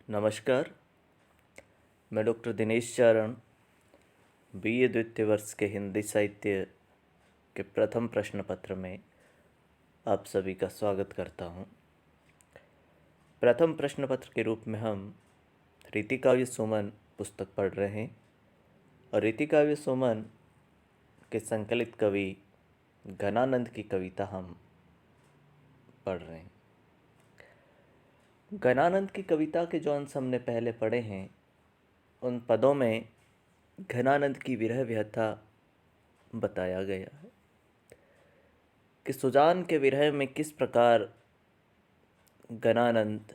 नमस्कार। मैं डॉक्टर दिनेश चारण बीए द्वितीय वर्ष के हिंदी साहित्य के प्रथम प्रश्न पत्र में आप सभी का स्वागत करता हूं। प्रथम प्रश्न पत्र के रूप में हम रीतिकाव्य सुमन पुस्तक पढ़ रहे हैं और रीतिकाव्य सुमन के संकलित कवि घनानंद की कविता हम पढ़ रहे हैं। घनानंद की कविता के जो अंश हमने पहले पढ़े हैं उन पदों में घनानंद की विरह व्यथा बताया गया है कि सुजान के विरह में किस प्रकार घनानंद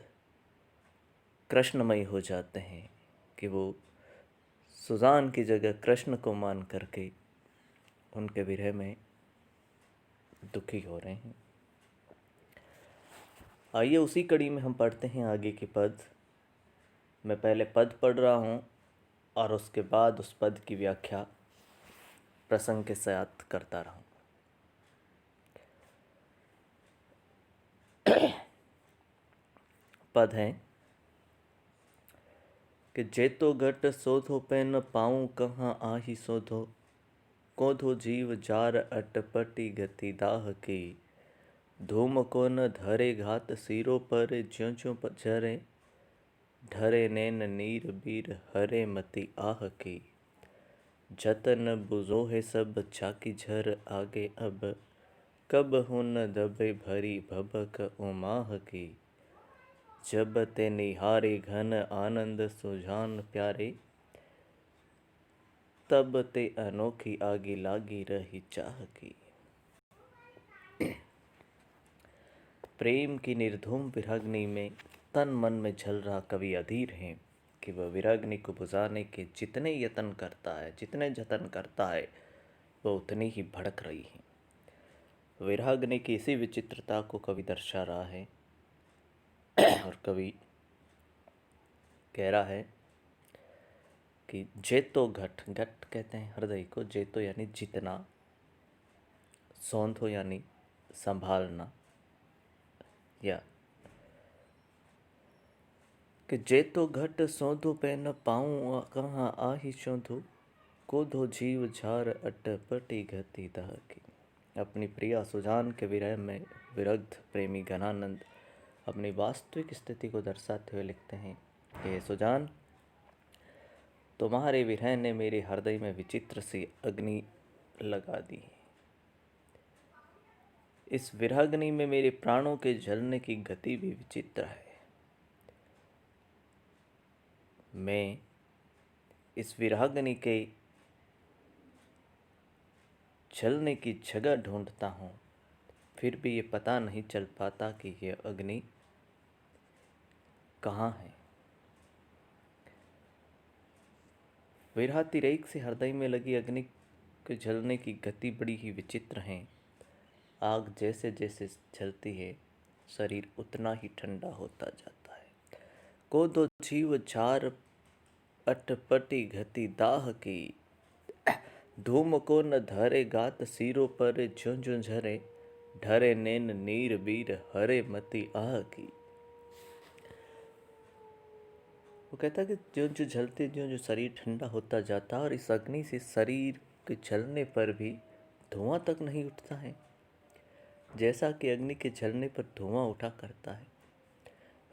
कृष्णमयी हो जाते हैं कि वो सुजान की जगह कृष्ण को मान करके उनके विरह में दुखी हो रहे हैं। आइए उसी कड़ी में हम पढ़ते हैं आगे के पद। मैं पहले पद पढ़ रहा हूँ और उसके बाद उस पद की व्याख्या प्रसंग के साथ करता रहूँ। पद हैं कि जेतो घट सोधो पे न पाऊँ कहाँ आही सोधो, कोधो जीव जार अटपटी गति दाह की, धूम को न धरे घात सिरों पर ज्यों ज्यों झरे, ढरे नैन नीर बीर हरे मति आह की, जतन बुझोहे सब चाकी झर आगे अब, कब हुन दबे भरी भबक उमाह की, जब ते निहारे घन आनंद सुजान प्यारे, तब ते अनोखी आगी लागी रही चाह की। प्रेम की निर्धूम विरहाग्नि में तन मन में जल रहा कवि अधीर है कि वह विरहाग्नि को बुझाने के जितने यत्न करता है, जितने जतन करता है, वह उतनी ही भड़क रही है। विरहाग्नि की इसी विचित्रता को कवि दर्शा रहा है और कवि कह रहा है कि जेतो घट, घट कहते हैं हृदय को, जेतो यानी जितना, सौंधो यानी संभालना, या कि जेतो घट सौंधो पे न पाऊँ कहाँ आही शोधो, कोधो जीव झार अटपटी गति दाह की। अपनी प्रिया सुजान के विरह में विरग्ध प्रेमी घनानंद अपनी वास्तविक स्थिति को दर्शाते हुए लिखते हैं कि सुजान, तुम्हारे विरह ने मेरे हृदय में विचित्र सी अग्नि लगा दी। इस विरहाग्नि में मेरे प्राणों के जलने की गति भी विचित्र है। मैं इस विरहाग्नि के जलने की जगह ढूंढता हूँ, फिर भी ये पता नहीं चल पाता कि यह अग्नि कहाँ है। विरहातिरेक से हृदय में लगी अग्नि के जलने की गति बड़ी ही विचित्र है। आग जैसे जैसे जलती है, शरीर उतना ही ठंडा होता जाता है। कोदो जीव झार अटपटी गति दाह की, धूम को न धरे गात सिरों पर ज्यों ज्यों झरे, ढरे नैन नीर बीर हरे मति आह की। वो कहता है कि ज्यों ज्यों जलते, ज्यों ज्यों शरीर ठंडा होता जाता है और इस अग्नि से शरीर के जलने पर भी धुआं तक नहीं उठता है, जैसा कि अग्नि के जलने पर धुआं उठा करता है।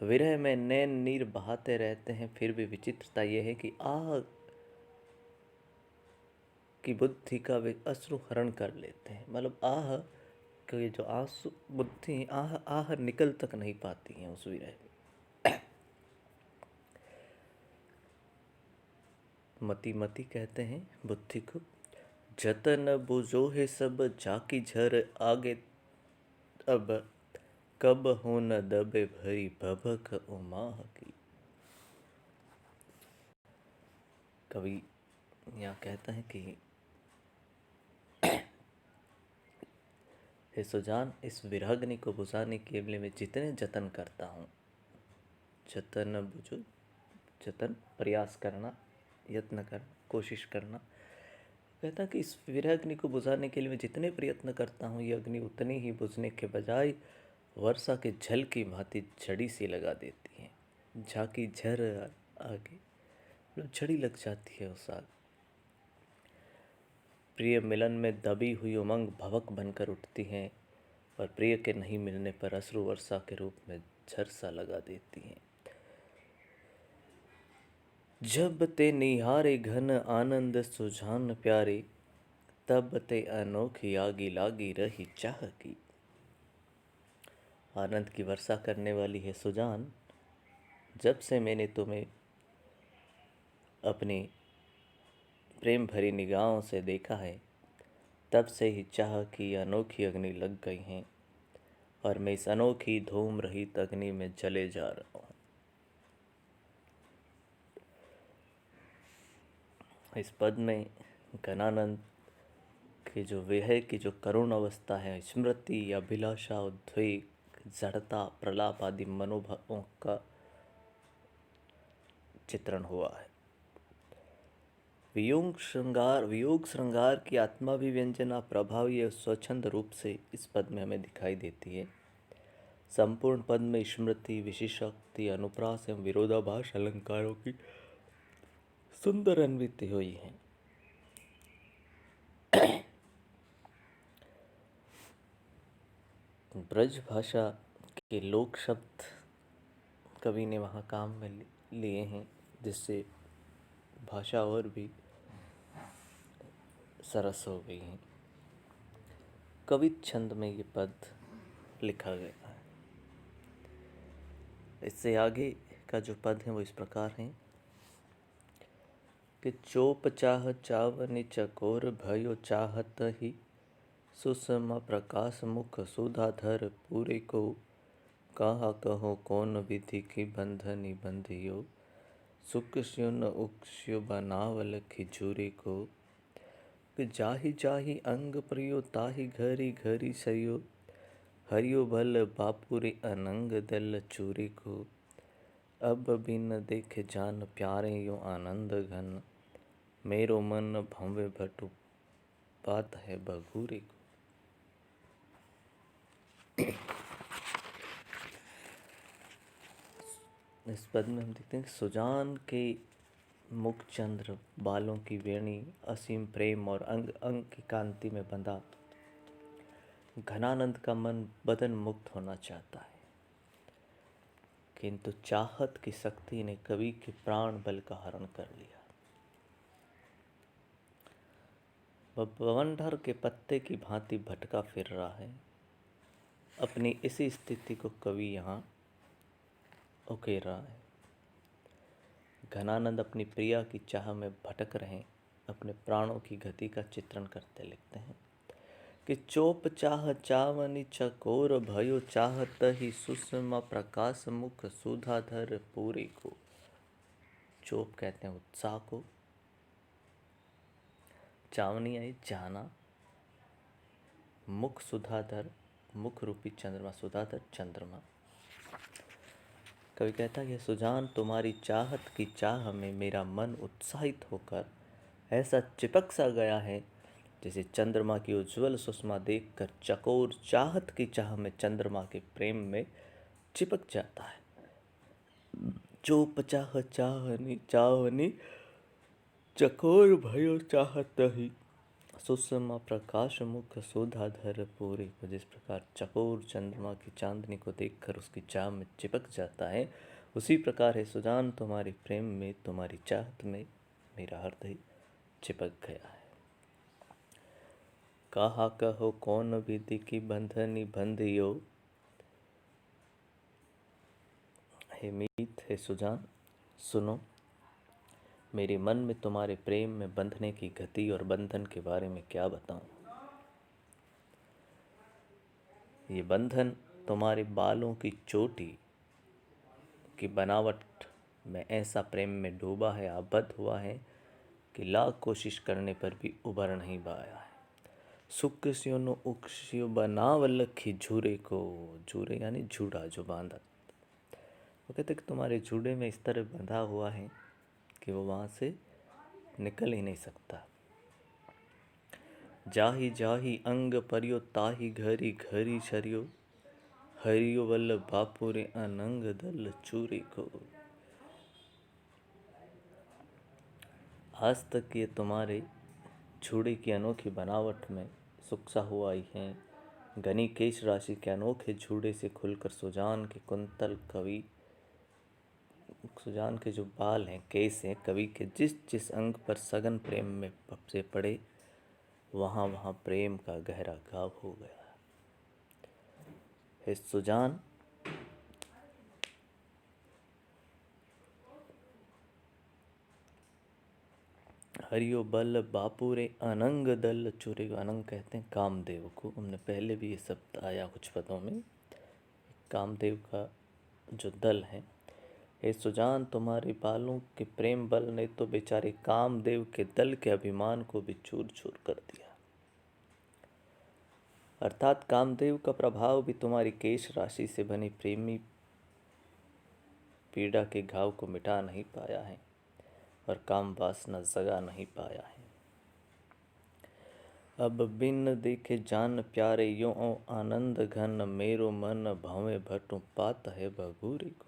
विरह में नैन नीर बहाते रहते हैं, फिर भी विचित्रता यह है कि आह की बुद्धि का वे अश्रु हरण कर लेते हैं। मतलब आह के जो आंसू बुद्धि आह आह निकल तक नहीं पाती हैं उस विरह में। मति मति कहते हैं बुद्धि को। जतन बुझो है सब झाकी झर आगे अब, कब हो न दबे भरी भभक उमाह की। कवि यहाँ कहता है कि हे सुजान, इस विरहाग्नि को बुझाने के लिए मैं जितने जतन करता हूँ, जतन बुझो, जतन प्रयास करना, यत्न करना, कोशिश करना। कहता कि इस विरहाग्नि को बुझाने के लिए मैं जितने प्रयत्न करता हूँ, ये अग्नि उतनी ही बुझने के बजाय वर्षा के जल की भांति जड़ी सी लगा देती है। झाकी झर आगे, मतलब झड़ी लग जाती है उस आग। प्रिय मिलन में दबी हुई उमंग भवक बनकर उठती हैं और प्रिय के नहीं मिलने पर अश्रु वर्षा के रूप में झरसा लगा देती हैं। जब ते निहारे घन आनंद सुजान प्यारे, तब ते अनोखी आगी लागी रही चाह की। आनंद की वर्षा करने वाली है सुजान, जब से मैंने तुम्हें अपनी प्रेम भरी निगाहों से देखा है, तब से ही चाह की अनोखी अग्नि लग गई हैं और मैं इस अनोखी धूम रहित अग्नि में जले जा रहा हूँ। इस पद में घनानंद की जो विरह की जो करुण अवस्था है, स्मृति, अभिलाषा, उद्वेग, जड़ता, प्रलाप आदि मनोभावों का चित्रण हुआ है। वियोग श्रृंगार की आत्माभिव्यंजना प्रभावी और स्वच्छंद रूप से इस पद में हमें दिखाई देती है। संपूर्ण पद में स्मृति, विशेषोक्ति, अनुप्रास एवं विरोधाभास अलंकारों की सुंदर अन्विति हुई है। ब्रज भाषा के लोक शब्द कवि ने वहाँ काम में लिए हैं, जिससे भाषा और भी सरस हो गई है। कवित छंद में ये पद लिखा गया है। इससे आगे का जो पद है वो इस प्रकार है कि चोप चाह चावनि चकोर भयो चाहत ही, सुषमा प्रकाश मुख सुधाधर पूरे को, कहा कहो कौन विधि की बंधनी बंधियो, सुख स्यो न उक्स्यो बनावल खिजूरी को, कि जाहि जाहि अंग प्रियो ताहि घरी घरी सयो, हरियो भल बापुरी अनंग दल चूरी को, अब बिन देखे जान प्यारे यो आनंद घन, मेरो मन भंवे भटु बात है बघूरी को। इस पद में हम देखते हैं सुजान के मुख चंद्र, बालों की वेणी, असीम प्रेम और अंग अंग की कांति में बंधा घनानंद का मन बदन मुक्त होना चाहता है, किंतु चाहत की शक्ति ने कवि के प्राण बल का हरण कर लिया। वह बवंडर के पत्ते की भांति भटका फिर रहा है। अपनी इसी स्थिति को कवि यहाँ उकेर रहा है। घनानंद अपनी प्रिया की चाह में भटक रहे, अपने प्राणों की गति का चित्रण करते लिखते हैं कि चोप चाह चावनि चकोर भयो चाहत ही, सुषमा प्रकाश मुख सुधाधर पूरी को। चोप कहते हैं उत्साह को, चावनी आई जाना, मुख सुधाधर, मुख रूपी चंद्रमा, सुधाधर चंद्रमा। कवि कहता है कि सुजान तुम्हारी चाहत की चाह में मेरा मन उत्साहित होकर ऐसा चिपक सा गया है, जैसे चंद्रमा की उज्ज्वल सुषमा देखकर चकोर चाहत की चाह में चंद्रमा के प्रेम में चिपक जाता है। चोप चाह चाहनी चाहनी चकोर भयो चाहत ही, सुषमा प्रकाश मुख सुधाधर पूरी को। जिस प्रकार चकोर चंद्रमा की चांदनी को देखकर उसकी चाह में चिपक जाता है, उसी प्रकार है सुजान तुम्हारे प्रेम में, तुम्हारी चाहत में मेरा हृदय चिपक गया है। कहा कहो कौन विधि की बंधनी बंधियो, हे मीत हे सुजान सुनो, मेरे मन में तुम्हारे प्रेम में बंधने की गति और बंधन के बारे में क्या बताऊं। ये बंधन तुम्हारे बालों की चोटी की बनावट में ऐसा प्रेम में डूबा है, आबद्ध हुआ है कि लाख कोशिश करने पर भी उबर नहीं पाया है। सुख स्यो नो उक्स्यो बनावल खिजूरे को, जूरे यानी जूड़ा जो बांधा। वो कहते कि तुम्हारे जूड़े में इस तरह बंधा हुआ है कि वो वहाँ से निकल ही नहीं सकता। जाहि जाहि अंग परियो ताहि घरी घरी छरियो, हरियो वल्लभ बापुरे अनंग दल चूरी को। आज तक ये तुम्हारे छुड़े की अनोखी बनावट में सुकसा हुआ आई हैं। घनी केश राशि के अनोखे झूड़े से खुलकर सुजान के कुंतल कवि, सुजान के जो बाल हैं, केस हैं, कवि के जिस जिस अंग पर सघन प्रेम में से पड़े, वहाँ वहाँ प्रेम का गहरा घाव हो गया। हे सुजान, हरियो बल बापुरे अनंग दल चुरे। अनंग कहते हैं कामदेव को। हमने पहले भी ये शब्द आया कुछ पदों में। कामदेव का जो दल है, हे सुजान, तुम्हारे बालों के प्रेम बल ने तो बेचारे कामदेव के दल के अभिमान को भी चूर चूर कर दिया। अर्थात कामदेव का प्रभाव भी तुम्हारी केश राशि से बनी प्रेमी पीड़ा के घाव को मिटा नहीं पाया है और काम वासना जगा नहीं पाया है। अब बिन देखे जान प्यारे यो आनंद घन, मेरो मन भावे भटू पात है बगूरी को।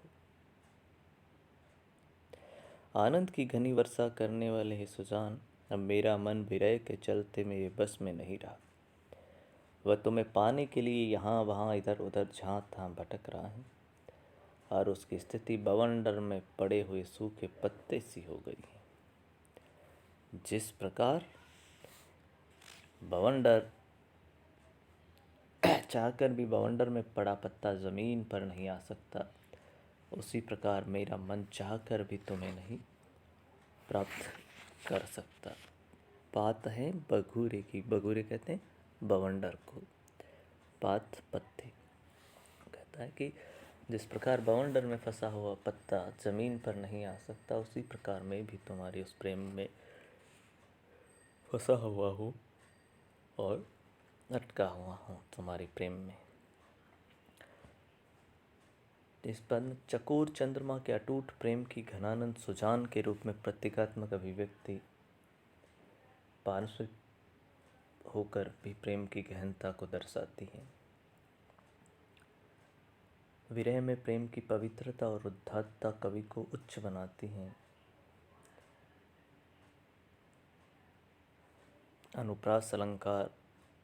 आनंद की घनी वर्षा करने वाले हे सुजान, अब मेरा मन विरह के चलते मेरे बस में नहीं रहा। वह तुम्हें पाने के लिए यहाँ वहाँ इधर उधर जहाँ तहाँ भटक रहा है और उसकी स्थिति बवंडर में पड़े हुए सूखे पत्ते सी हो गई है। जिस प्रकार बवंडर चाहकर भी बवंडर में पड़ा पत्ता जमीन पर नहीं आ सकता, उसी प्रकार मेरा मन चाहकर भी तुम्हें नहीं प्राप्त कर सकता। बात है बगूरे की। बगूरे कहते हैं बवंडर को। पात पत्ते कहता है कि जिस प्रकार बवंडर में फंसा हुआ पत्ता जमीन पर नहीं आ सकता, उसी प्रकार मैं भी तुम्हारी उस प्रेम में फंसा हुआ हूँ और अटका हुआ हूँ तुम्हारी प्रेम में। इस पद चकोर चंद्रमा के अटूट प्रेम की घनानंद सुजान के रूप में प्रतीकात्मक अभिव्यक्ति पार्श्विक होकर भी प्रेम की गहनता को दर्शाती है। विरह में प्रेम की पवित्रता और उदात्तता कवि को उच्च बनाती हैं। अनुप्रास अलंकार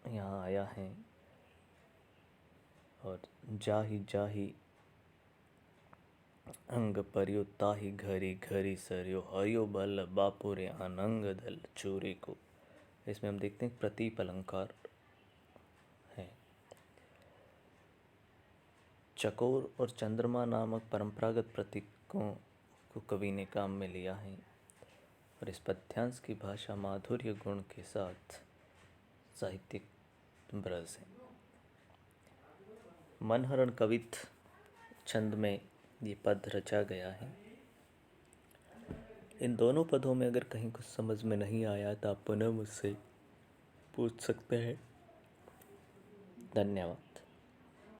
यहाँ आया है और जाहि जाहि अंग परियो ताहि घरी घरी सरियो, हरियो बल बापुरे अनंग दल चूरे को। इसमें हम देखते हैं प्रतीप अलंकार है। चकोर और चंद्रमा नामक परंपरागत प्रतीकों को कवि ने काम में लिया है और इस पद्यांश की भाषा माधुर्य गुण के साथ साहित्यिक ब्रज है। मनहरण कवित छंद में ये पद रचा गया है। इन दोनों पदों में अगर कहीं कुछ समझ में नहीं आया तो आप पुनः मुझसे पूछ सकते हैं। धन्यवाद।